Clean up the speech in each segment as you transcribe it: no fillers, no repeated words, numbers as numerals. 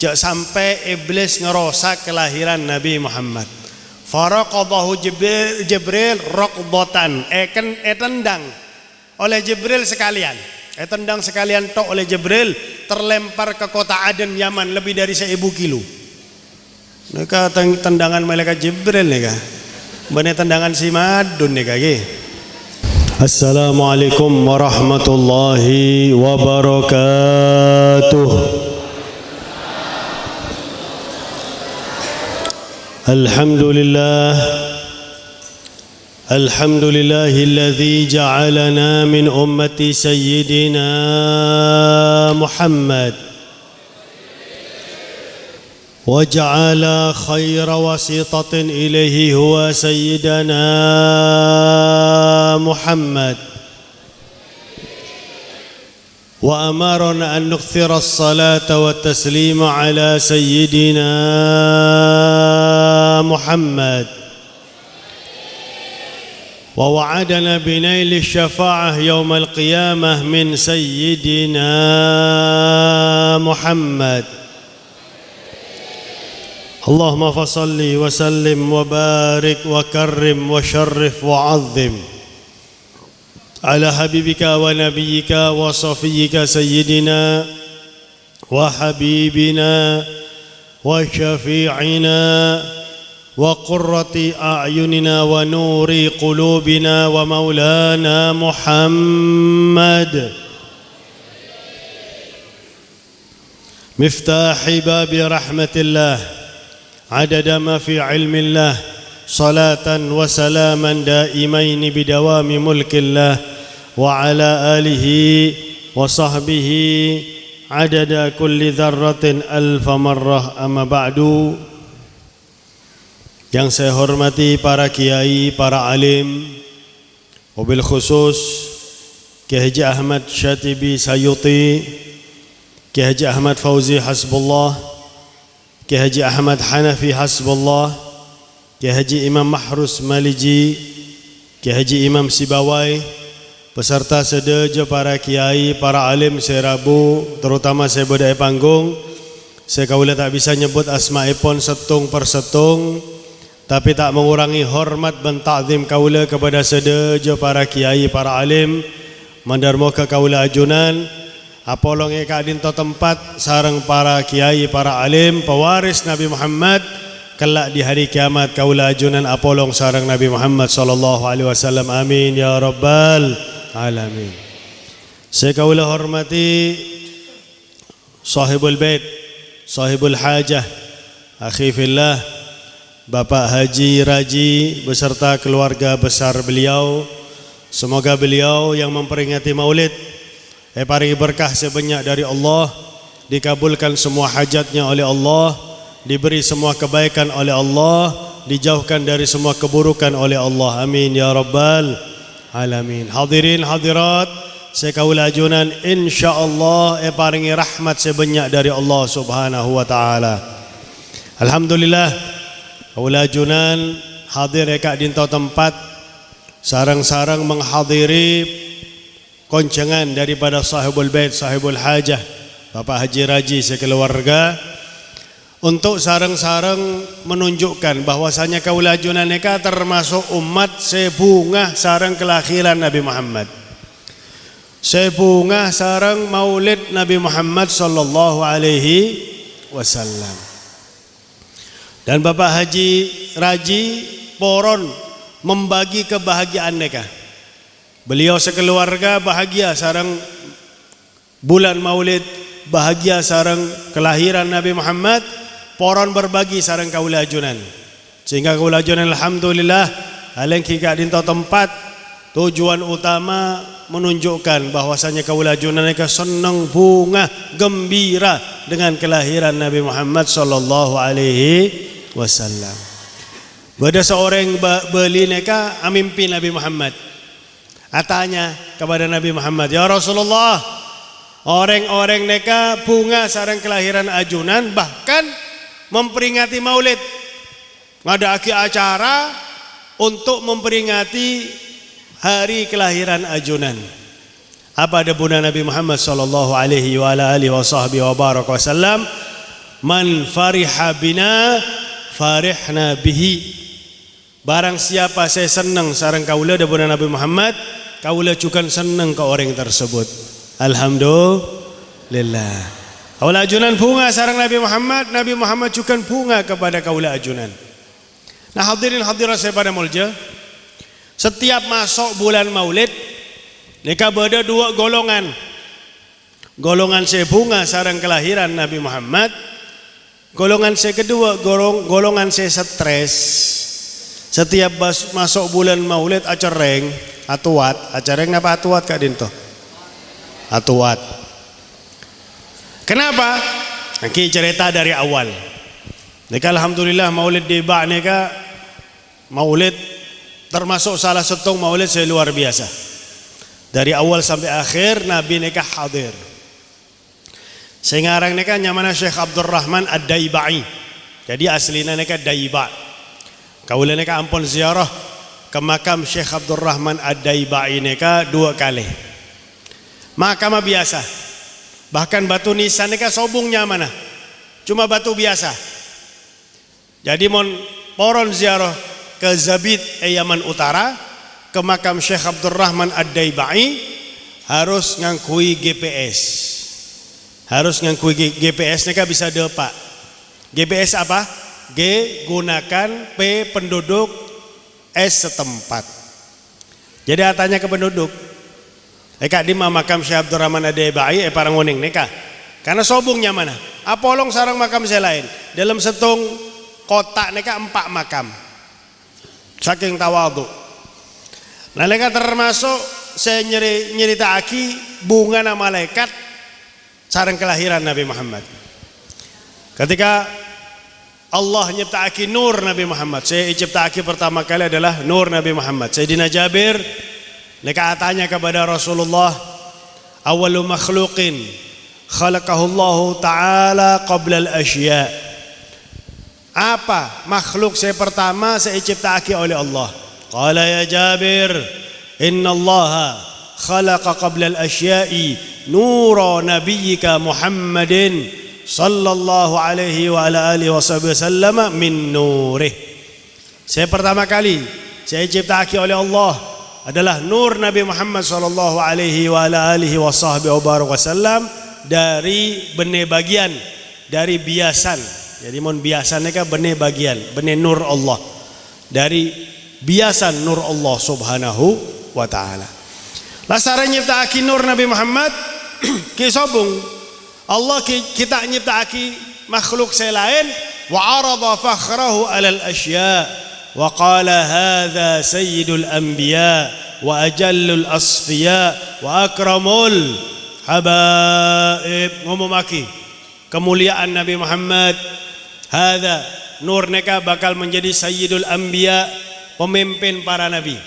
jak sampai iblis ngerosak kelahiran Nabi Muhammad. Faraqadahu Jibril raqdatan, tendang oleh Jibril sekalian. Tendang sekalian tok oleh Jibril, terlempar ke kota Aden Yaman lebih dari 1000 kilo. Neka tendangan malaikat Jibril neka. Bane tendangan si madun neka ge. Assalamualaikum warahmatullahi wabarakatuh. Alhamdulillah. الحمد لله الذي جعلنا من أمة سيدنا محمد وجعل خير وسيطة إليه هو سيدنا محمد وأمرنا أن نكثر الصلاة والتسليم على سيدنا محمد ووعدنا بنيل الشفاعة يوم القيامة من سيدنا محمد اللهم فصل وسلم وبارك وكرم وشرف وعظم على حبيبك ونبيك وصفيك سيدنا وحبيبنا وشفيعنا وقرة أعيننا ونور قلوبنا ومولانا محمد مفتاح باب رحمة الله عدد ما في علم الله صلاة وسلاما دائمين بدوام ملك الله وعلى آله وصحبه عدد كل ذرة ألف مرة أما بعد. Yang saya hormati para kiai, para alim, wabil khusus Kiai Haji Ahmad Syatibi Sayuti, Kiai Haji Ahmad Fauzi Hasbullah, Kiai Haji Ahmad Hanafi Hasbullah, Kiai Haji Imam Mahrus Maliji, Kiai Haji Imam Sibawai, beserta sedeja para kiai, para alim serabu, terutama saya berdaya panggung. Saya kaula tak bisa nyebut asma'ipun setung per setung, tapi tak mengurangi hormat dan ta'zim kaula kepada sedeja para kiai, para alim, mandarmoka kaula ajunan, apolong eka dinto tempat sareng para kiai, para alim, pewaris Nabi Muhammad, kelak di hari kiamat kaula ajunan apolong sareng Nabi Muhammad sallallahu alaihi wasallam. Amin ya rabbal alamin. Saya kaula hormati sahibul bait, sahibul hajah, akhi fillah, Bapak Haji Raji beserta keluarga besar beliau. Semoga beliau yang memperingati maulid paringi berkah sebanyak dari Allah, dikabulkan semua hajatnya oleh Allah, diberi semua kebaikan oleh Allah, dijauhkan dari semua keburukan oleh Allah. Amin ya rabbal alamin. Hadirin hadirat, saya kaula ajunan insyaallah paringi rahmat sebanyak dari Allah Subhanahu wa taala. Alhamdulillah, kaula ajunan hadir eka dinto tempat sarang-sarang menghadiri koncengan daripada sahibul bait, sahibul hajah, Bapak Haji Raji sekeluarga, untuk sarang-sarang menunjukkan bahwasanya kaula ajunan eka termasuk umat sebungah sarang kelahiran Nabi Muhammad, sebungah sarang maulid Nabi Muhammad sallallahu alaihi wasallam. Dan Bapak Haji Raji poron membagi kebahagiaan mereka. Beliau sekeluarga bahagia sareng bulan maulid, bahagia sareng kelahiran Nabi Muhammad, poron berbagi sareng kaula ajunan. Sehingga kaula ajunan alhamdulillah aleng kika dinto tempat tujuan utama menunjukkan bahwasanya kaula ajunan mereka senang, bunga, gembira dengan kelahiran Nabi Muhammad sallallahu alaihi wasallam. Ada seorang beli neka mimpi Nabi Muhammad. Atanya kepada Nabi Muhammad, ya Rasulullah, orang-orang neka bunga sareng kelahiran ajunan, bahkan memperingati maulid, ngadaki acara untuk memperingati hari kelahiran ajunan. Apa ada bunda Nabi Muhammad sallallahu alaihi wa alihi wasallam Man fariha bina farihna bihi. Barang siapa saya senang sareng kaula daripada Nabi Muhammad, kaula juga senang ke orang tersebut. Alhamdulillah. Kaula ajunan bunga sareng Nabi Muhammad juga bunga kepada kaula ajunan. Nah hadirin hadirat saya pada mulja, setiap masuk bulan Maulid mereka ada dua golongan. Golongan saya bunga sareng kelahiran Nabi Muhammad. Golongan saya kedua golongan saya stres. Setiap masuk bulan Maulid acareng atuat, acareng apa atuat Kak Dinto? Atuat. Kenapa? Nanti cerita dari awal. Nika alhamdulillah Maulid di Ba nika Maulid termasuk salah satu Maulid saya luar biasa. Dari awal sampai akhir Nabi nika hadir. Saya ngarang nika nyamana Syekh Abdurrahman Ad-Daibai. Jadi aslinya nika Daiba. Kaula nika ampun ziarah ke makam Syekh Abdurrahman Ad-Daibai nika 2 kali. Makam biasa. Bahkan batu nisan nika sobungnya mana? Cuma batu biasa. Jadi mon poron ziarah ke Zabid Yaman Utara ke makam Syekh Abdurrahman Ad-Daibai harus ngangkui GPS. Harus ngangkui GPS nika bisa depak. GPS apa? G gunakan, P penduduk, S setempat. Jadi tanya ke penduduk. Eka di makam Syekh Abdurrahman Ad-Daibai parang nguning neka. Karena sobungnya mana? Apolong sarang makam saya lain. Dalam setung kotak neka 4 makam. Saking tawadhu. Nah neka termasuk saya nyerita aki bunga nama malaikat sarang kelahiran Nabi Muhammad. Ketika Allah nyiptaaki nur Nabi Muhammad. Saya ciptaaki pertama kali adalah nur Nabi Muhammad. Sayyidina Jabir mereka tanya kepada Rasulullah, awalu makhluqin khalaqahu Allah Ta'ala qabla al-asya. Apa makhluk saya pertama saya ciptaaki oleh Allah? Qala ya Jabir, inna Allah khalaqa qabla al-asya'i nura nabiyyika Muhammadin sallallahu alaihi wa ala alihi wasallam min nurih. Saya pertama kali saya ciptaaki oleh Allah adalah nur Nabi Muhammad sallallahu alaihi wa ala alihi wasallam dari benih bagian, dari biasan. Jadi mon biasan nika benih bagian, benih nur Allah. Dari biasan nur Allah subhanahu wa taala. Lasaranya nyiptaaki nur Nabi Muhammad ki sobung Allah kita nyiptaaki makhluk saya lain wa arada fakhrahu alal asya wa qala hadha sayyidul anbiya wa ajallul asfiya wa akramul habaib. Ngomong kemuliaan Nabi Muhammad, hadha nur neka bakal menjadi sayyidul anbiya, pemimpin para nabi.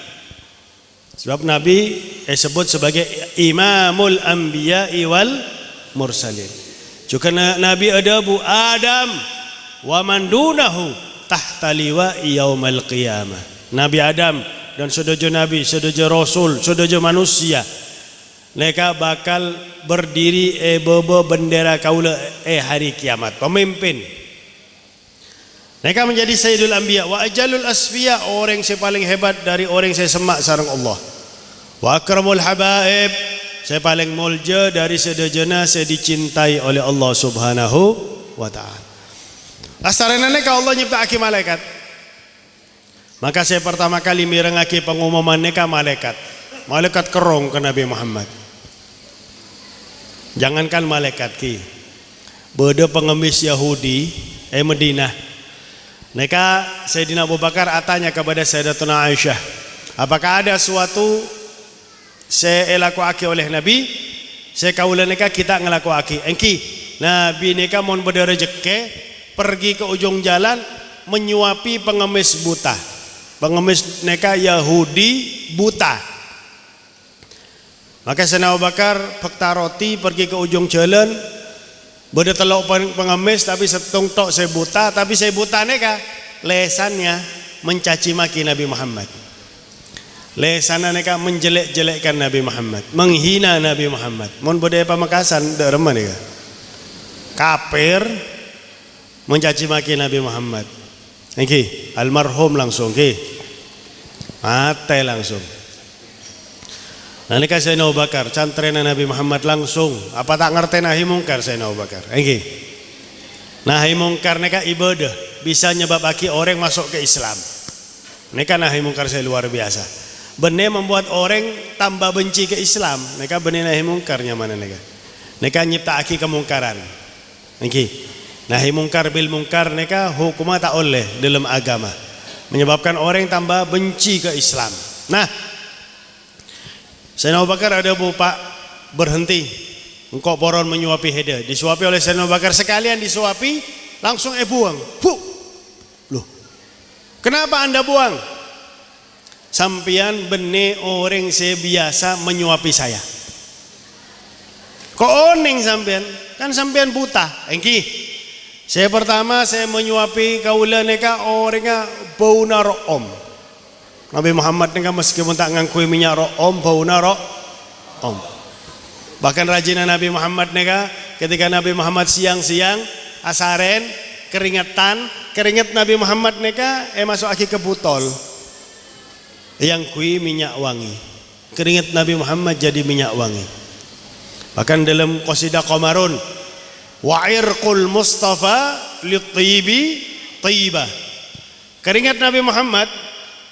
Sebab nabi disebut sebagai imamul anbiya wal mursalin. Juga Nabi Adabu Adam wa man dunahu tahta liwa'i yaumal qiyamah. Nabi Adam dan sedojo nabi, sedojo rasul, sedojo manusia mereka bakal berdiri bobo bendera kaula hari kiamat, pemimpin. Mereka menjadi sayyidul anbiya wa ajalul asfiya, orang yang paling hebat dari orang yang saya semak sareng Allah. Wa akramul habaib, saya paling mulja dari sedejana saya dicintai oleh Allah subhanahu wa ta'ala. Asarana neka Allah nyiptaaki malaikat. Maka saya pertama kali mirengaki pengumuman neka malaikat. Malaikat kerong ke Nabi Muhammad. Jangankan malaikat ki. Beda pengemis Yahudi Madinah. Neka Sayyidina Abu Bakar atanya kepada Sayyidatuna Aisyah, apakah ada suatu saya lakuake oleh Nabi, saya kaula neka kita ngelakuake. Engki Nabi neka mon beda rezeki pergi ke ujung jalan menyuapi pengemis buta. Pengemis neka Yahudi buta. Maka Sayyidina Abu Bakar pekta roti pergi ke ujung jalan, beda telok pengemis tapi setung tok saya buta, tapi saya buta neka lesannya mencaci maki Nabi Muhammad. Lesana neka menjelek-jelekkan Nabi Muhammad, menghina Nabi Muhammad. Mon budaya Pamekasan derema nika. Kafir mencaci maki Nabi Muhammad. Niki almarhum langsung ki. Mati langsung. Nah ini Sayyidina Abu Bakar cantrena Nabi Muhammad langsung. Apa tak ngerti nahi mungkar Sayyidina Abu Bakar. Niki. Nahi mungkar neka ibadah bisa nyebabaki orang masuk ke Islam. Neka nahi mungkar saya luar biasa. Benih membuat orang tambah benci ke Islam. Neka benih nahi mungkarnya mana neka? Neka nyiptaaki kemungkaran. Niki. Nahi mungkar bil mungkar neka hukumnya tak oleh dalam agama. Menyebabkan orang tambah benci ke Islam. Nah, Sayyidina Abu Bakar ada bupak berhenti. Engkau poron menyuapi heda, disuapi oleh Sayyidina Abu Bakar, sekalian disuapi langsung buang. Loh, kenapa anda buang? Sampian benih orang saya biasa menyuapi saya. Kok oning sampian? Kan sampian buta. Engki. Saya pertama saya menyuapi kaula neka orangnya bau naroom. Nabi Muhammad neka meskipun tak ngangkui minyak room bau naroom. Bahkan rajinnya Nabi Muhammad neka ketika Nabi Muhammad siang-siang asaren keringat Nabi Muhammad neka masuk aki ke botol yang kui minyak wangi. Keringat Nabi Muhammad jadi minyak wangi. Bahkan dalam qasidah Qamarun, wa irqul Mustafa lit-tayyibi tayyibah. Keringat Nabi Muhammad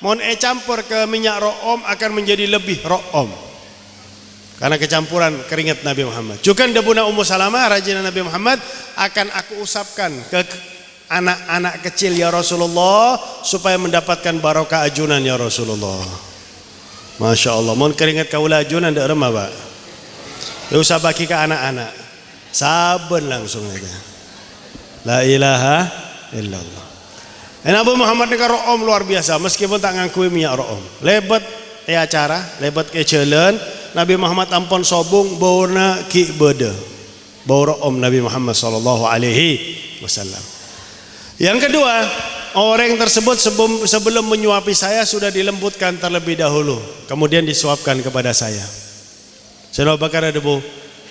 mohon campur ke minyak ro'om akan menjadi lebih ro'om. Karena kecampuran keringat Nabi Muhammad. Juga debuna Ummu Salamah rajina Nabi Muhammad akan aku usapkan ke anak-anak kecil ya Rasulullah supaya mendapatkan barokah ajunan ya Rasulullah. Masya Allah. Mohon keringat kaula ajunan dak remah Pak. Ya usah bagi ke anak-anak. Saben langsung aja. La ilaha illallah. Nabi Muhammad ni ro'om luar biasa meskipun tak ngakui minyak ro'om. Lebat acara, lebat ke jalan. Nabi Muhammad ampun sobung bauna ki beda. Bau ro'om Nabi Muhammad sallallahu alaihi wasallam. Yang kedua, orang tersebut sebelum menyuapi saya sudah dilembutkan terlebih dahulu, kemudian disuapkan kepada saya. Sayyidina Abu Bakar ada bu,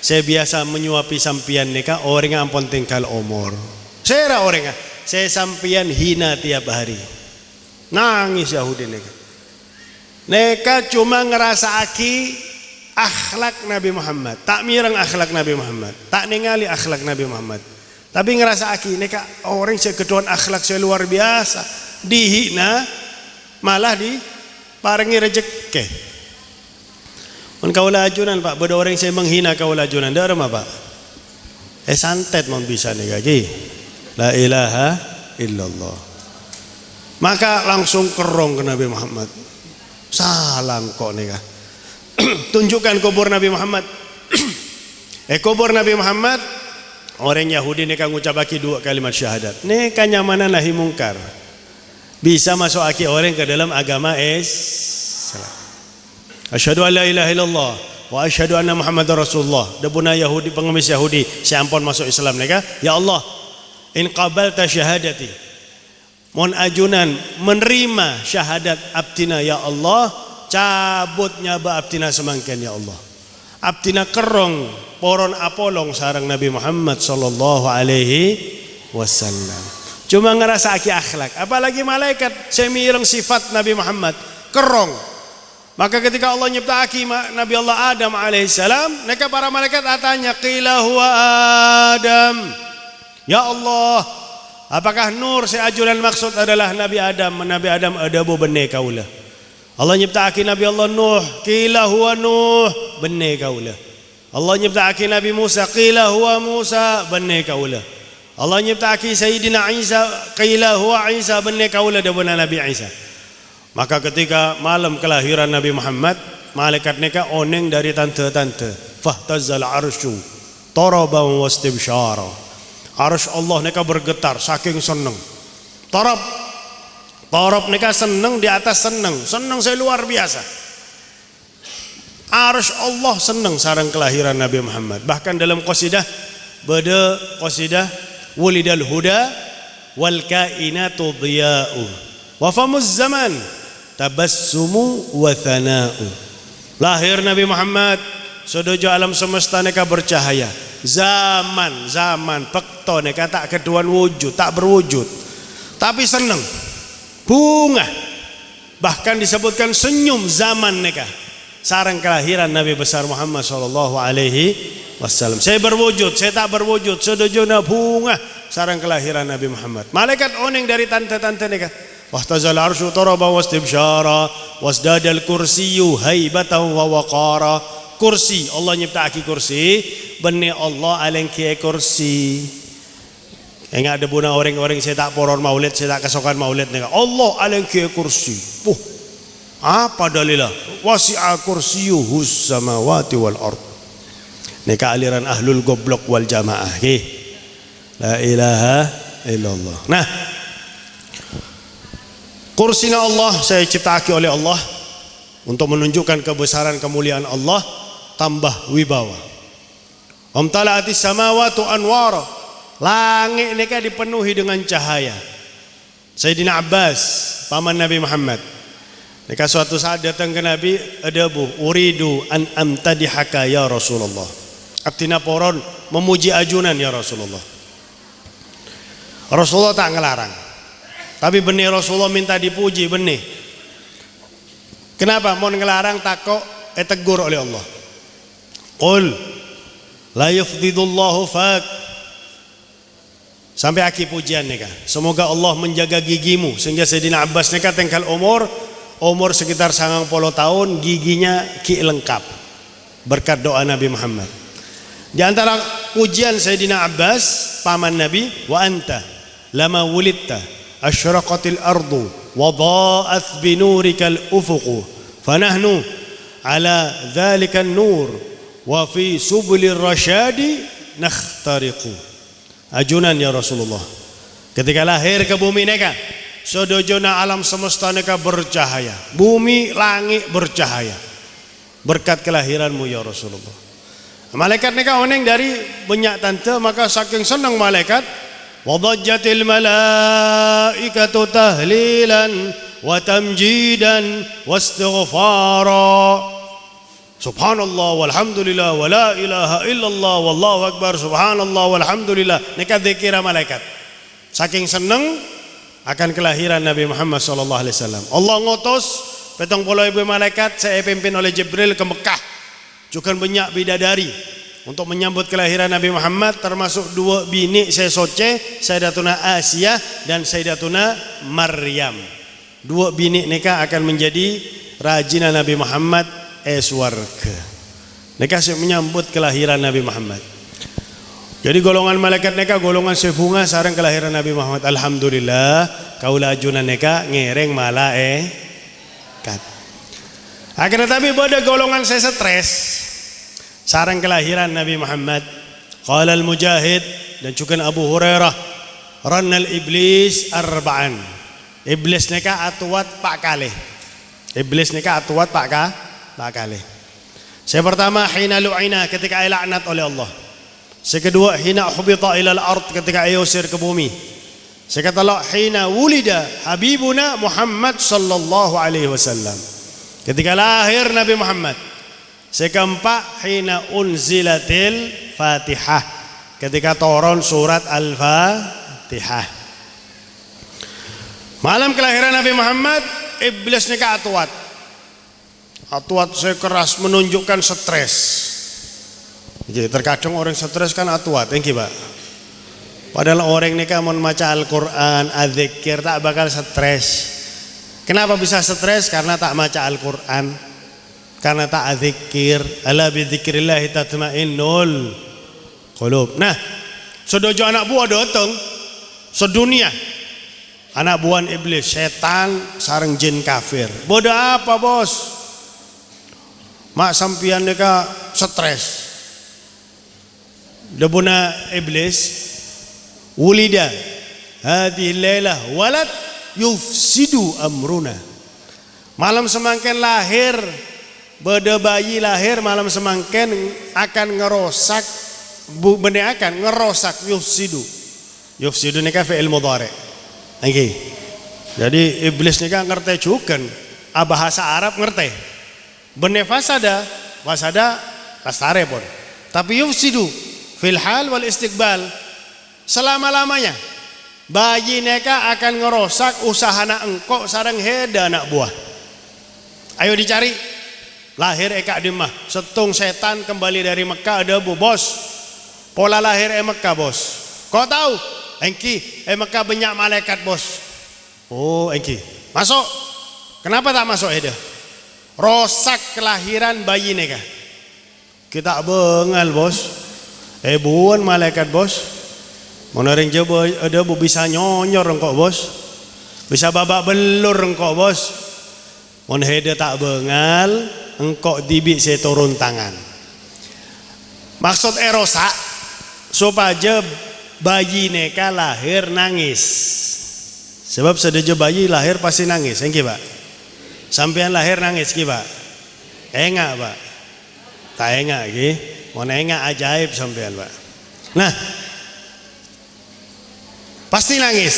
saya biasa menyuapi sampian neka orang yang ampun tinggal umur. Saya orang saya sampian hina tiap hari. Nangis Yahudi neka. Neka cuma ngerasa aki akhlak Nabi Muhammad, tak mirang akhlak Nabi Muhammad, tak ningali akhlak Nabi Muhammad. Tapi ngerasa aki neka orang sekeduan akhlak saya luar biasa, dihina malah diparingi rezeki. Mun kaula ajunan Pak, beda orang saya menghina kaula ajunan, dak remah Pak. Santet mon bisa nih lagi. La ilaha illallah. Maka langsung kerong ke Nabi Muhammad. Salam kok nih kah. Tunjukkan kubur Nabi Muhammad. Kubur Nabi Muhammad. Orang Yahudi nih kan ngucapaki 2 kalimat syahadat. Nih kanyamanan nahi mungkar. Bisa masuk aki orang ke dalam agama Islam. Asyhadu an la ilaha illallah wa asyhadu anna Muhammadar Rasulullah. Debuna Yahudi pengemis Yahudi, saya ampun masuk Islam nih kah? Ya Allah, in qabalta syahadati. Mohon ajunan menerima syahadat abdina ya Allah, cabutnya ba abdina semangken ya Allah. Abdina kerong poron apolong sarang Nabi Muhammad sallallahu alaihi wasallam. Cuma ngerasa aki akhlak, apalagi malaikat semireng sifat Nabi Muhammad kerong. Maka ketika Allah nyiptaki Nabi Allah Adam alaihissalam, mereka para malaikat tanya, qila huwa Adam. Ya Allah, apakah nur seajuran maksud adalah Nabi Adam? Nabi Adam ada bu benih kaulah. Allah nyiptaki Nabi Allah Nuh, qila huwa Nuh, benih kaulah. Allah nyiptaki Nabi Musa, qila huwa Musa, benih kaulah. Allah nyiptaki Sayyidina Isa, qila huwa Isa, benih kaulah dabuna Nabi Isa. Maka ketika malam kelahiran Nabi Muhammad, malaikat neka oneng dari tante-tante. Fahtazal arsyu taraban wastibsyara. Arsy Allah neka bergetar saking seneng. Tarab neka seneng di atas seneng. Seneng saya luar biasa. Arsy Allah seneng sarang kelahiran Nabi Muhammad. Bahkan dalam qasidah beda qasidah wulidal huda wal kainatu dhiya'u wa famuz zaman tabassumu wa thana'u. Lahir Nabi Muhammad, sedojo alam semesta neka bercahaya. Zaman pekto neka tak keduan wujud, tak berwujud. Tapi seneng. Bunga. Bahkan disebutkan senyum zaman neka. Sarang kelahiran Nabi besar Muhammad sallallahu alaihi wasallam. Saya berwujud, saya tak berwujud, sedojona bunga sarang kelahiran Nabi Muhammad. Malaikat oneng dari tante-tante neka. Wahtazal arsyu taraba wastibsyara wasdadal kursiyyu haibatan wa waqara. Kursi Allah nyiptaaki kursi, benne Allah alengki kursi. Enggak ada buna orang-orang saya tak poron maulid, saya tak kesokan maulid neka. Allah alengki kursi. Apa dalilnya? Wasi'a kursiyuhus samawati wal ard. Neka aliran ahlul goblok wal jamaah. La ilaha illallah. Nah, kursinya Allah saya ciptakan oleh Allah untuk menunjukkan kebesaran kemuliaan Allah, tambah wibawa. Amtala'atis samawati anwara. Langit neka dipenuhi dengan cahaya. Sayyidina Abbas, paman Nabi Muhammad. Neka suatu saat datang ke Nabi, adabu uridu an amtadihaka ya Rasulullah. Abtina poron memuji ajunan ya Rasulullah. Rasulullah tak ngelarang. Tapi benih Rasulullah minta dipuji benih. Kenapa? Mau ngelarang takut tegur oleh Allah. Qul la yufdidullahu fak. Sampai akhir pujian neka. Semoga Allah menjaga gigimu sehingga Sayyidina Abbas neka tengkal umur sekitar 90 tahun, giginya ki lengkap berkat doa Nabi Muhammad. Di antara pujian Sayyidina Abbas paman Nabi, wa anta lama wulidta asyraqatil ardu wa dha'at binurikal ufuqu fanahnu ala dzalikan nur wa fi subulir rasyadi nakhtariqu. Ajunan ya Rasulullah, ketika lahir ke bumi neka sodojona alam semesta neka bercahaya, bumi langit bercahaya berkat kelahiranmu ya Rasulullah. Malaikat neka oneng dari banyak tante, maka saking senang malaikat wadajjatil malaikatu tahlilan wa tamjidan wastighfara. Subhanallah walhamdulillah wa la ilaha illallah wallahu akbar subhanallah walhamdulillah. Neka zikira malaikat saking senang akan kelahiran Nabi Muhammad sallallahu alaihi wasallam. Allah ngutus 70.000 malaikat saya pimpin oleh Jibril ke Mekah. Juga banyak bidadari untuk menyambut kelahiran Nabi Muhammad, termasuk 2 bini saya soce, Sayyidatuna Asia dan Sayyidatuna Maryam. 2 bini neka akan menjadi rajina Nabi Muhammad warga. Neka menyambut kelahiran Nabi Muhammad. Jadi golongan malaikat neka golongan sebunga sarang kelahiran Nabi Muhammad. Alhamdulillah kaula ajunan neka ngereng malaikat. Akan tetapi pada golongan saya stres sarang kelahiran Nabi Muhammad. Qala al-Mujahid dan juga Abu Hurairah, rannal iblis arba'an. Iblis neka atuat pak kali. Iblis neka atuat pak kali. Saya pertama hina lu'ina ketika ia laknat oleh Allah. Saya kedua hina hubita ilal ard ketika ia usir ke bumi. Saya kata hina wulida habibuna Muhammad sallallahu alaihi wasallam. Ketika lahir Nabi Muhammad. Saya keempat hina unzilatil Fatihah. Ketika turun surat Al-Fatihah. Malam kelahiran Nabi Muhammad, iblis neka atuat. Atuat saya keras menunjukkan stres. Jadi terkadang orang stres kan atuat, engki Pak. Padahal orang ini kan mau baca Al-Quran, adzikir tak bakal stres. Kenapa bisa stres? Karena tak baca Al-Quran, karena tak adzikir. Ala bidzikrillah tatmainnul qulub. Nah, sedojo anak buah datang sedunia. Anak buah iblis, setan, sareng jin kafir. Bodoh apa bos? Mak sampian mereka stres. Debuna iblis wulida hadhihi lailah walad yufsidu amruna. Malam semangken lahir, beda bayi lahir malam semangken akan ngerosak, bener akan ngerosak yufsidu. Yufsidu ini kan fi'il mudhari. Okay. Jadi iblis ini kan ngerti juga, bahasa Arab ngerti. Bener fasada lastare pun. Tapi yufsidu fil hal wal istiqbal, selama-lamanya bayi neka akan ngerosak usaha anak engkau sareng heda anak buah. Ayo dicari lahir eka di mah setung setan kembali dari Mekah ada bu bos, pola lahir Mekah bos, kau tahu engki Mekah banyak malaikat bos. Oh engki masuk, kenapa tak masuk heda? Rosak kelahiran bayi neka. Kita bengal bos, buan malaikat bos. Mana ring coba ada bu bisa nyonyor engkau bos, bisa babak belur engkau bos. Mana heda tak bengal, engkau dibik saya turun tangan. Maksud rosak supaya bayi neka lahir nangis. Sebab sedeja bayi lahir pasti nangis, engki pak. Sampean lahir nangis ki pak? Enggak pak. Tak enggak ki, mana enggak ajaib sampean pak. Nah, pasti nangis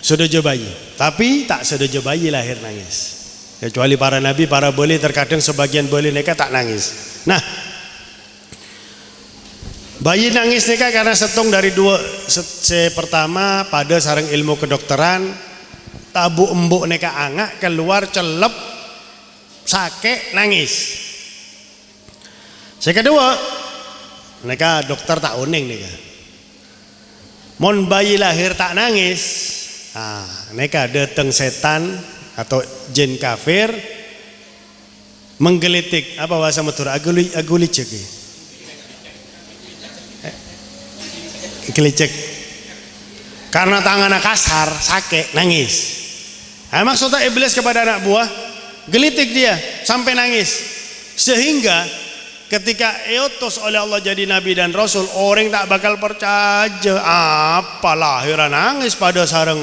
sedojo bayi, tapi tak sedojo bayi lahir nangis. Kecuali para nabi, para beli terkadang sebagian beli mereka tak nangis. Nah, bayi nangis mereka karena setung dari dua. Pertama pada sarang ilmu kedokteran, tabu embuk mereka angak keluar celep sakit nangis. Yang kedua, mereka dokter tak uning nih kan. Mon bayi lahir tak nangis, mereka datang setan atau jin kafir menggelitik, apa bahasa Madura? Agulicek. Gelicek. Karena tangannya kasar, sakit, nangis. Maksudnya iblis kepada anak buah, gelitik dia sampai nangis. Sehingga ketika eutus oleh Allah jadi nabi dan rasul, orang tak bakal percaya apa lahiran nangis pada sarang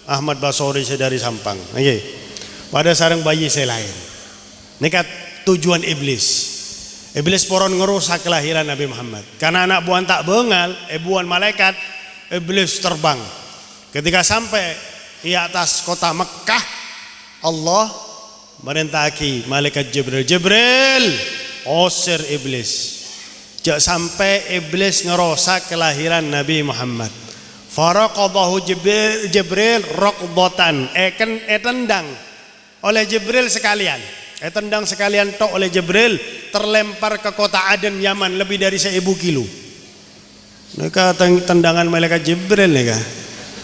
Ahmad Basori saya dari Sampang. Okay. Pada sarang bayi saya lahir. Ini kan tujuan iblis. Iblis poron ngerusak kelahiran Nabi Muhammad. Karena anak buah tak bengal, buah malaikat, iblis terbang. Ketika sampai di atas kota Mekah, Allah merintahkan malaikat Jibril osir iblis. Jak sampai iblis ngerosak kelahiran Nabi Muhammad. Faraqadahu Jibril raqdatan. Tendang oleh Jibril sekalian. Tendang sekalian tok oleh Jibril, terlempar ke kota Aden Yaman lebih dari 1000 kilo. Nika tendangan malaikat Jibril nika.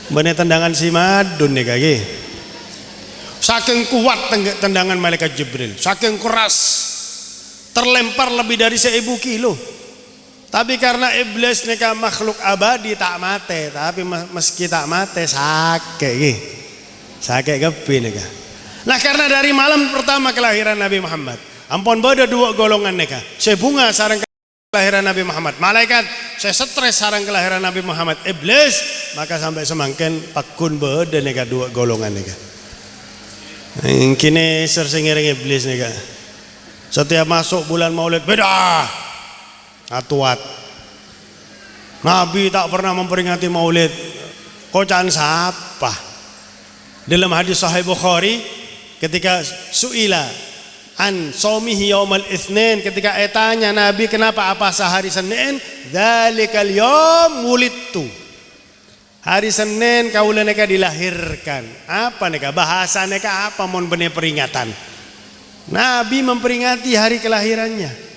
Bener tendangan si Madun nika nggih. Saking kuat tendangan malaikat Jibril, saking keras, terlempar lebih dari 1000 kilo. Tapi karena iblis nika makhluk abadi tak mate, tapi meski tak mate sakit nggih. Sakit gepi nika. Nah, karena dari malam pertama kelahiran Nabi Muhammad, ampun beda dua golongan nika. Saya bunga sarang kelahiran Nabi Muhammad, malaikat saya stres sarang kelahiran Nabi Muhammad, iblis, maka sampai semakin pakun beda nika dua golongan nika. Kini sersingering iblis nika. Setiap masuk bulan Maulid beda atuat. Nabi tak pernah memperingati Maulid. Kocan siapa? Dalam hadis Sahih Bukhari, ketika suila an saumihi yaumal itsnin, ketika tanya Nabi kenapa apa sehari Senin, dzalikal yaum wulidtu. Hari Senin kaula neka dilahirkan. Apa neka bahasa neka apa mon bener peringatan. Nabi memperingati hari kelahirannya.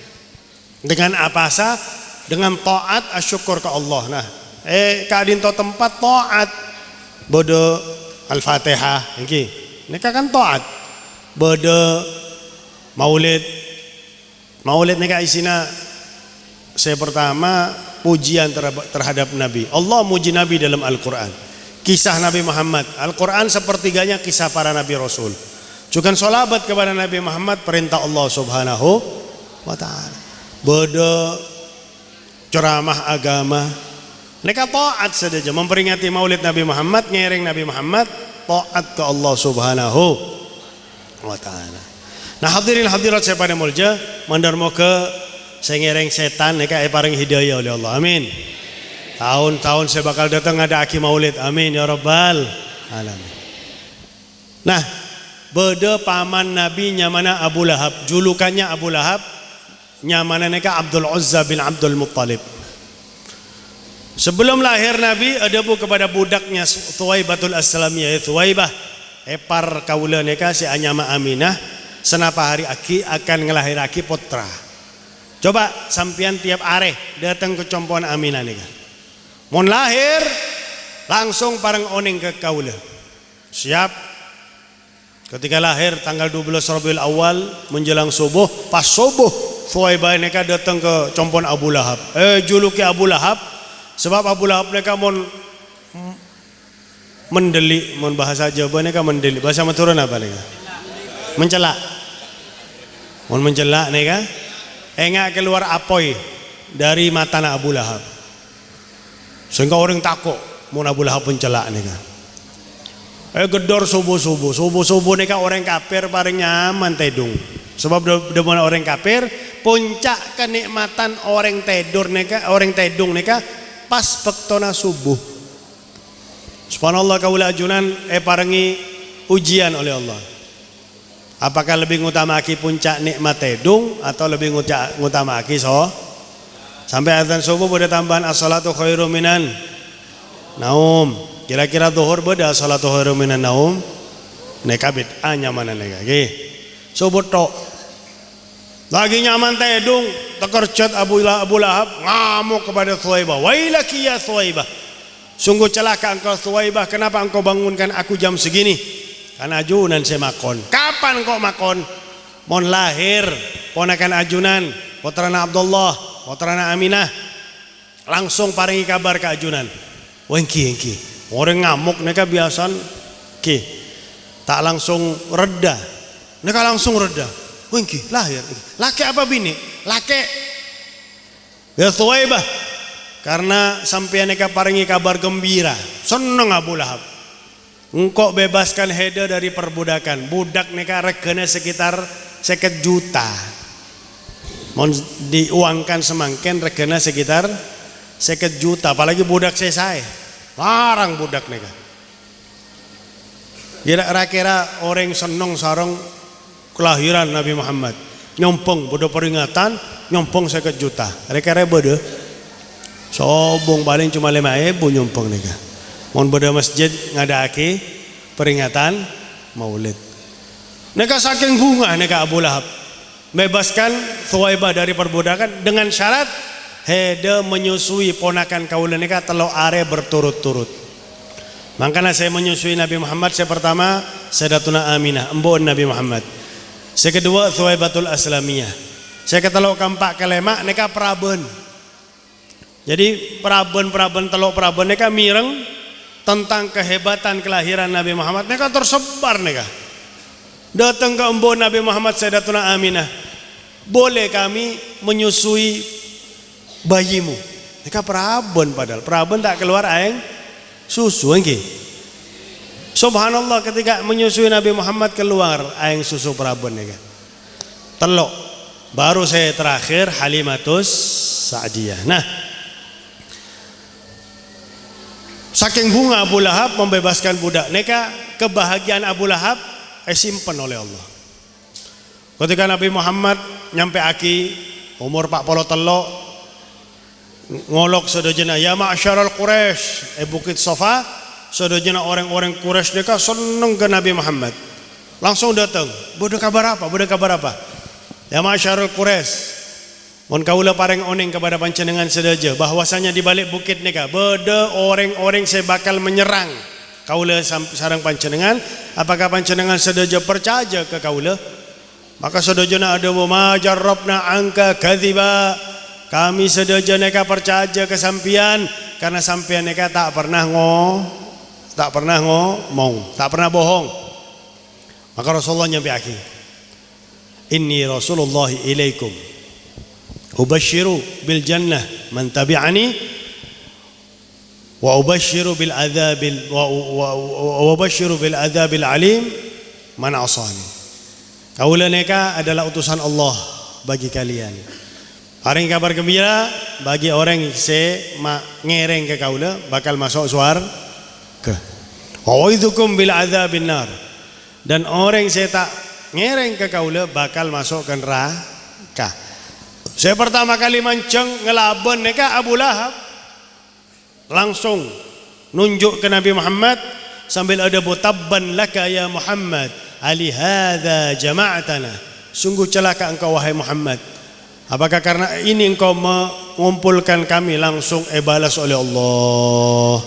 Dengan apa sah? Dengan taat asyukur ke Allah. Nah, kadinto tempat taat bodo Al-Fatihah niki. Neka kan taat. Bodo Maulid. Maulid neka isina saya pertama pujian terhadap Nabi. Allah muji Nabi dalam Al-Quran. Kisah Nabi Muhammad. Al-Quran sepertiganya kisah para Nabi Rasul. Juga solabat kepada Nabi Muhammad perintah Allah Subhanahu wa ta'ala. Bodo ceramah agama. Mereka taat saja memperingati Maulid Nabi Muhammad, ngering Nabi Muhammad, taat ke Allah Subhanahu wa ta'ala. Nah, hadirin hadirat saya pada mulja, mandarmo ke saya ngereng setan neka paring hidayah oleh Allah. Amin. Tahun-tahun saya bakal datang ada aki Maulid. Amin ya rabbal alamin. Nah, beda paman Nabi nya mana Abu Lahab, julukannya Abu Lahab, nyamana neka Abdul Uzza bin Abdul Muttalib. Sebelum lahir Nabi ada bu kepada budaknya Thuwaibatul Aslamiyah, Thuwaibah epar kaula neka si anyama Aminah senapa hari aki akan ngelahiraki putra. Coba sampian tiap are datang ke compoan Aminah neka. Mon lahir langsung parang oning ke kaula. Siap. Ketika lahir tanggal 12 Rabiul Awal menjelang subuh, pas subuh Thuwaibah neka datang ke compoan Abu Lahab. Juluki Abu Lahab sebab Abu Lahab neka mon mendeli, mon bahasa Jawa neka mendeli. Bahasa Maturan apa neka? Mencela. Mon mencela neka enggak keluar apoi dari mata Abu Lahab. Sehingga orang takut mon Abu Lahab mencela neka. Gedor subuh neka orang kafir paling nyaman tedung. Sebab demen orang kafir puncak kenikmatan orang tedung neka pas pektona subuh. Subhanallah kaula ajunan parengi ujian oleh Allah. Apakah lebih ngutamaki puncak nikmat tedung atau lebih ngutamaki sampai azan subuh boleh tambahan as-salatu khairum minan naum. Kira-kira zuhur beda salatu khairum minan naum. Neka bid'ah nyaman neka. Nggih. Subuh tok. Lagi nyaman tedung, tekercet Abu Lahab ngamuk kepada Thuwaibah. Wailaki ya Thuwaibah. Sungguh celaka engkau Thuwaibah, kenapa engkau bangunkan aku jam segini? Karena ajunan saya makon. Kapan kok makon? Mon lahir ponakan ajunan, putrana Abdullah, putrana Aminah. Langsung paringi kabar ke ajunan. Wengki. Orang ngamuk neka biasan tak langsung reda. Neka langsung reda. Wengki lahir. Laki apa bini? Laki. Ya Thuwaibah. Karena sampai neka paringi kabar gembira. Seneng Abu Lahab. Engkau bebaskan Heda dari perbudakan. Budak neka regane sekitar 50 juta. Mau diuangkan semangken regane sekitar 50 juta. Apalagi budak saya. Larang budak neka. Kira-kira orang seneng sarang kelahiran Nabi Muhammad. Nyompong bodoh peringatan, nyompong 50 juta. Kira-kira bodoh. Sobong paling cuma 5.000 nyompong neka. Mon bodoh masjid ngadaki peringatan Maulid. Neka saking bunga neka Abu Lahab. Bebaskan Thuwaibah dari perbudakan dengan syarat Heda menyusui ponakan kaula neka telo are berturut-turut. Makanya saya menyusui Nabi Muhammad. Saya pertama Sayyidatuna Aminah, embon Nabi Muhammad. Saya kedua Thuwaibatul Aslamiyah. Saya ketelo keempat kelema neka praben. Jadi praben telok praben neka mireng tentang kehebatan kelahiran Nabi Muhammad neka tersebar neka. Datang ke embon Nabi Muhammad Sayyidatuna Aminah. Boleh kami menyusui bayimu? Neka praben padahal praben tak keluar aing susu nggih. Subhanallah ketika menyusui Nabi Muhammad keluar aing susu praben neka. Telok. Baru saya terakhir Halimatus Sa'diyah. Nah, saking bunga Abu Lahab membebaskan budak neka, kebahagiaan Abu Lahab simpen oleh Allah. Ketika Nabi Muhammad nyampe aki umur 43 ngolok sedojana ya ma'syaral Quraisy Bukit Safa, sedojana orang-orang Quraisy neka seneng ke Nabi Muhammad. Langsung datang. Bodoh kabar apa? Ya ma'syaral Quraisy, mun kaula pareng oning kepada panjenengan sedaja bahwasanya di balik bukit neka beda orang-orang saya bakal menyerang kaula sareng panjenengan. Apakah panjenengan sedaja percaya ke kaula? Maka sedojana ada ma jarrabna angka kadziba. Kami sedaja neka percaya ke sampian karena sampian neka tak pernah ngomong, tak pernah bohong. Maka Rasulullah nyampe aki. Inni Rasulullah ilaikum ubashiru bil jannah man tabi'ani wa ubashiru bil adzabil alim man asani. Kaula neka adalah utusan Allah bagi kalian. Hari kabar gembira bagi orang yang ngereng ke kaula bakal masuk surga. Wa'idzukum bil adzabin nar. Dan orang yang saya tak ngereng ke kaula bakal masuk ke neraka. Saya pertama kali mancing ngelaban neka Abu Lahab langsung nunjuk ke Nabi Muhammad sambil ada tabban laka ya Muhammad ali hadza jama'atana, sungguh celaka engkau wahai Muhammad, apakah karena ini engkau mengumpulkan kami? Langsung balas oleh Allah.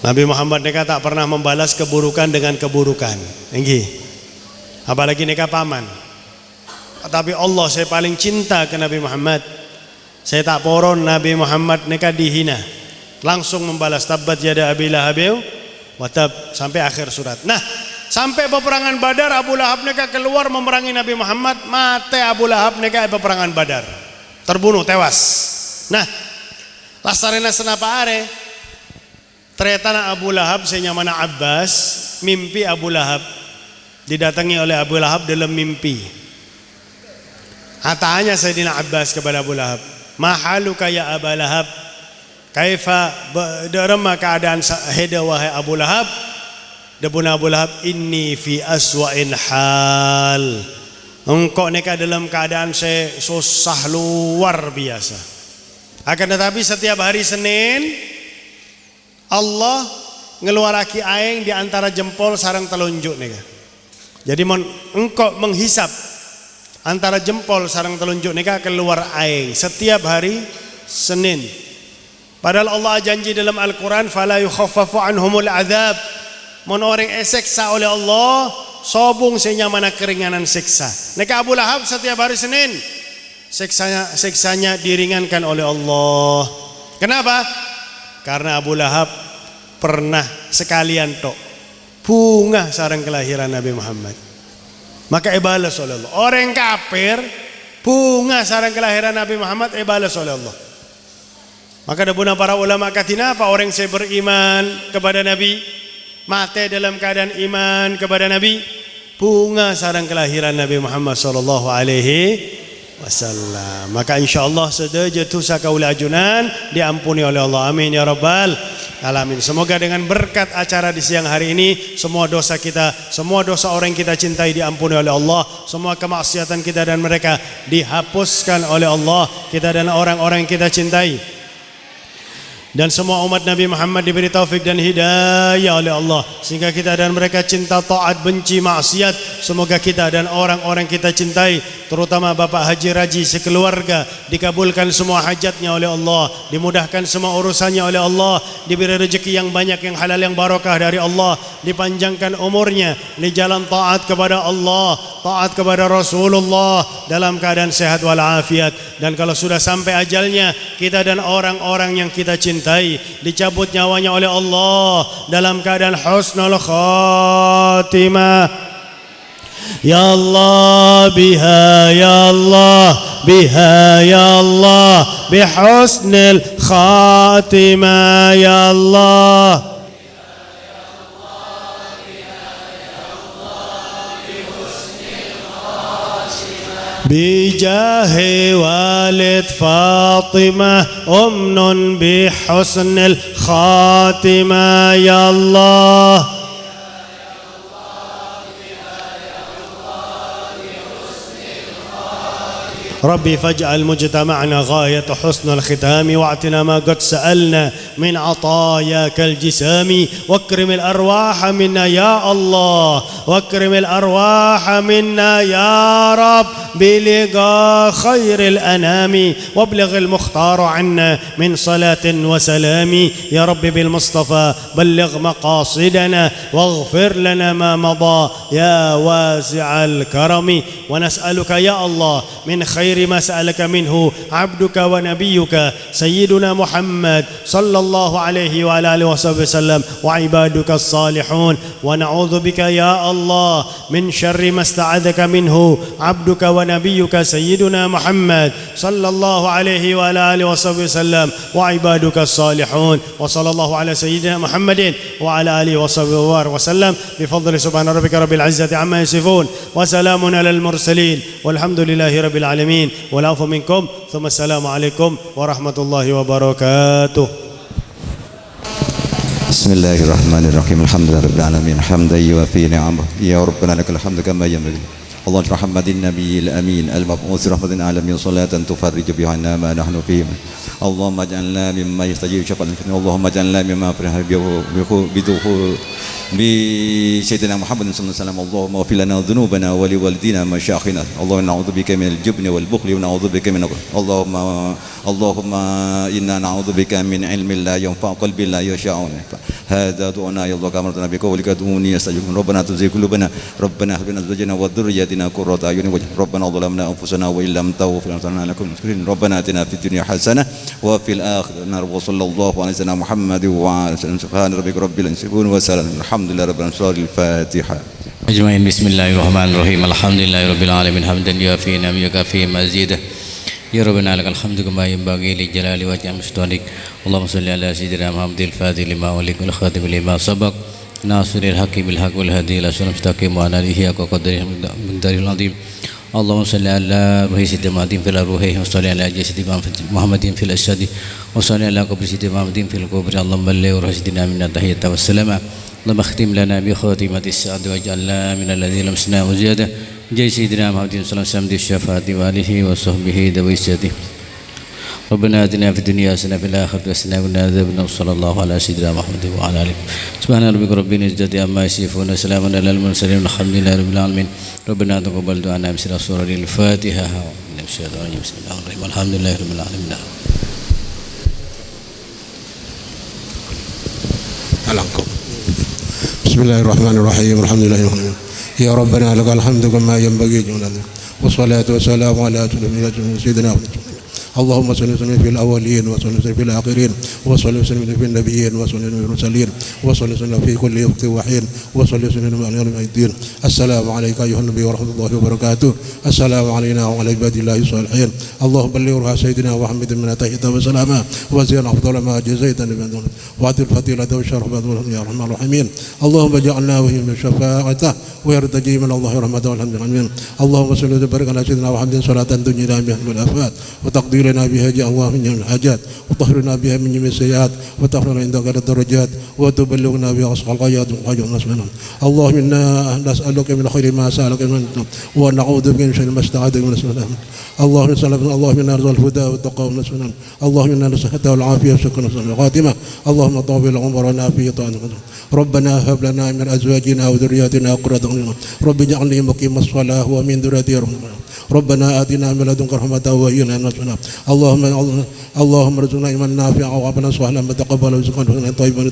Nabi Muhammad neka tak pernah membalas keburukan dengan keburukan, nggih. Apalagi neka paman. Tapi Allah, saya paling cinta ke Nabi Muhammad. Saya tak poron Nabi Muhammad neka dihina. Langsung membalas tabbat yada Abi Lahab wa tab sampai akhir surat. Nah, sampai peperangan Badar Abu Lahab neka keluar memerangi Nabi Muhammad, mate Abu Lahab neka peperangan Badar. Terbunuh, tewas. Nah, lasarena senapa are ternyata Abu Lahab senya mana Abbas mimpi Abu Lahab, didatangi oleh Abu Lahab dalam mimpi. Tanya Sayyidina Abbas kepada Abu Lahab, mahaluka ya Abu Lahab, kaifa derema keadaan heda wahai Abu Lahab? Debuna Abu Lahab, inni fi aswa'in hal, engkau neka dalam keadaan saya susah luar biasa. Akan tetapi setiap hari Senin Allah ngeluaraki aing di antara jempol sarang telunjuk neka. Jadi engkau menghisap antara jempol sarang telunjuk neka keluar aing setiap hari Senin. Padahal Allah janji dalam Al-Quran, fala yukhaffafu anhumul azab. Mon orang seksa oleh Allah, sobung senya mana keringanan seksa. Neka Abu Lahab setiap hari Senin seksanya diringankan oleh Allah. Kenapa? Karena Abu Lahab pernah sekalian tok bunga sarang kelahiran Nabi Muhammad. Maka balas oleh Allah. Orang kafir bunga sarang kelahiran Nabi Muhammad balas oleh Allah. Maka ada para ulama katina apa orang saya beriman kepada Nabi, mati dalam keadaan iman kepada Nabi, bunga sarang kelahiran Nabi Muhammad sallallahu alaihi wasallam. Maka insyaallah sedaja tu sakaula ajunan diampuni oleh Allah. Amin ya rabbal alamin. Semoga dengan berkat acara di siang hari ini semua dosa kita, semua dosa orang yang kita cintai diampuni oleh Allah, semua kemaksiatan kita dan mereka dihapuskan oleh Allah, kita dan orang-orang yang kita cintai. Dan semua umat Nabi Muhammad diberi taufik dan hidayah oleh Allah sehingga kita dan mereka cinta taat, benci maksiat. Semoga kita dan orang-orang kita cintai, terutama Bapak Haji Raji sekeluarga, dikabulkan semua hajatnya oleh Allah, dimudahkan semua urusannya oleh Allah, diberi rezeki yang banyak, yang halal, yang barakah dari Allah, dipanjangkan umurnya di jalan taat kepada Allah, taat kepada Rasulullah dalam keadaan sehat walafiat. Dan kalau sudah sampai ajalnya, kita dan orang-orang yang kita cintai dicabut nyawanya oleh Allah dalam keadaan husnul khatimah. Ya Allah biha, ya Allah biha, ya Allah bihusnil khatimah, ya Allah. بجاه والد فاطمة أمن بحسن الخاتمة يا الله. ربي فاجعل مجتمعنا غاية حسن الختام واعتنا ما قد سألنا من عطاياك الجسام واكرم الأرواح منا يا الله واكرم الأرواح منا يا رب بلقاء خير الأنام وابلغ المختار عنا من صلاة وسلام يا رب بالمصطفى بلغ مقاصدنا واغفر لنا ما مضى يا واسع الكرم ونسألك يا الله من خير ما سألك منه عبدك ونبيك سيدنا محمد صلى الله عليه وعلى آله وصحبه وسلم وعبادك الصالحون ونعوذ بك يا الله من شر ما استعاذك منه عبدك ونبيك سيدنا محمد صلى الله عليه وعلى آله وصحبه وسلم وعبادك الصالحون وصلى الله على سيدنا محمد وعلى آله وصحبه وسلم بفضل سبحان ربك رب العزة عما يصفون وسلام على المرسلين والحمد لله رب العالمين والعفو منكم ثم السلام عليكم ورحمة الله وبركاته. بسم الله الرحمن الرحيم الحمد لله رب العالمين حمدا يوافي نعمه يا ربنا لك الحمد كما ينبغي اللهم محمد النبي الأمين المبعوث رحمة العالمين صلاة تفرج بها عنا ما نحن فيه اللهم اجعلنا مما يستجيب شفاعة اللهم اجعلنا مما فرح بدخول بسيدنا محمد صلى الله عليه وسلم اللهم اغفر لنا ذنوبنا ولوالدينا مشايخنا اللهم نعوذ بك من الجبن والبخل ونعوذ بك من اللهم إنا نعوذ بك من علم لا ينفع قلب لا يخشع هذا دعانا يا الله كما أمرتنا بقولك ادعوني استجب ربنا تزغ قلوبنا ربنا هب لنا أزواجنا وذرياتنا قرة أعين ربنا ظلمنا أنفسنا وإن لم تغفر لنا لنكونن ربنا آتنا في الدنيا حسنة وفي الآخرة وصلى الله على سيدنا محمد وعلى آله سبحان ربك رب العزة وسلام الحمد لله رب العالمين الفاتحة أجمعين. بسم الله الرحمن الرحيم الحمد لله رب العالمين حمدا يوافي نعمه ويكافئ مزيده يا ربنا لك الحمد كما ينبغي لجلال وجهك مستونك اللهم صل على سيدنا محمد الفاتح لما ولك والخاتم لما سبق ناصر الحق بالحق والهدي إلى صراط المستقيم وعلى آله حق قدره من العظيم اللهم صل على روح سيدنا محمد في الروح وصل على جسد محمد في الأجساد وصل على قبر سيدنا محمد في القبر اللهم بلغ روح سيدنا من التحية والسلام اللهم اختم لنا بخاتمة السعد واجعلنا من الذين لمسنا وزيادة جاي سيدنا محمد صلى الله عليه وسلم الشفاعة وآله وصحبه ذوي السيادة ربنا آتنا في الدنيا حسنة في الآخرة حسنة وقنا عذاب النار صلى الله على سيدنا محمد وعلى آله سبحان ربك رب العزة عما يصفون سلام على المرسلين الحمد لله رب العالمين ربنا تقبل دعانا بسر سورة الفاتحة بسم الله الرحمن الحمد لله رب العالمين. بسم الله الرحمن الرحيم الحمد لله رب العالمين يا ربنا لك الحمد كما ينبغي جلاله والصلاة والسلام على سيدنا محمد اللهم صل وسلم في الأولين وصل وسلم في الآخرين وصل وسلم في النبيين وصل وسلم في المرسلين وصل وسلم في كل وقت وحين وصل وسلم على يوم الدين. السلام عليك أيها النبي ورحمة الله وبركاته. السلام علينا وعلى عباد الله الصالحين. اللهم بلغ روح سيدنا محمد من تحية وسلاما وزين أفضل ما جزيت من دون وعد الفضيلة والشرف يا رحمن الرحيم. اللهم اجعلنا وهم شفاعته ويرتجي من الله رحمته والحمد لله. اللهم صل وبارك على سيدنا محمد صلاة تنجينا بها من الآفات وتقضي لنا بها جاء الله من جميع الحاجات وطهرنا بها من جميع السيئات وتغفرنا عندك الدرجات وتبلغنا بها أصقى الغايات وخير الناس منهم. اللهم إنا نسألك من خير ما سألك من ونعوذ بك من شر ما استعاذك من اسمنا. اللهم إنا نرجو الهدى والتقى والنصر. اللهم إنا نسألك العافية والشكر والخاتمة. اللهم طول عمرنا في طاعتك. ربنا هب لنا من أزواجنا وذرياتنا قرة أعين رب اجعلني مقيم الصلاة ومن ذريتي ربنا آتنا من لدنك رحمة وهيئ لنا من أمرنا. اللهم ارزقنا علما نافعا وعملا صالحا متقبلا ورزقنا طيبا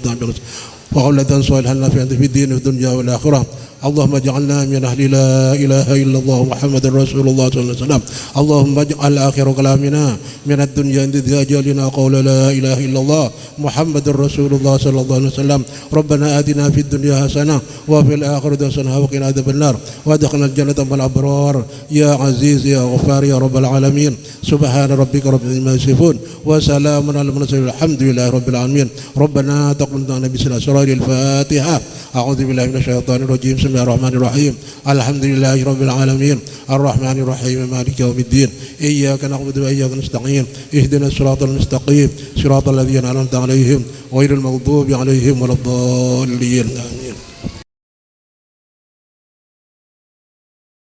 وقولة صالحا نافعا في الدين والدنيا والآخرة. اللهم اجعلنا من أهل لا إله إلا الله محمد رسول الله صلى الله عليه وسلم. اللهم اجعل آخر كلامنا من الدنيا عند أجلنا قول لا إله إلا الله محمد رسول الله صلى الله عليه وسلم. ربنا آتنا في الدنيا حسنة وفي الآخرة حسنة وقنا عذاب النار وادخلنا الجنة مع الأبرار يا عزيز يا غفار يا رب العالمين. سبحان ربك رب العزة عما يصفون وسلام على المرسلين الحمد لله رب العالمين. ربنا تقبل منا بسم الله الفاتحة. أعوذ بالله من الشيطان الرجيم. بسم الله الرحمن الرحيم الحمد لله رب العالمين الرحمن الرحيم مالك يوم الدين إياك نعبد وإياك نستعين اهدنا الصراط المستقيم صراط الذين أنعمت عليهم غير المغضوب عليهم ولا الضالين آمين.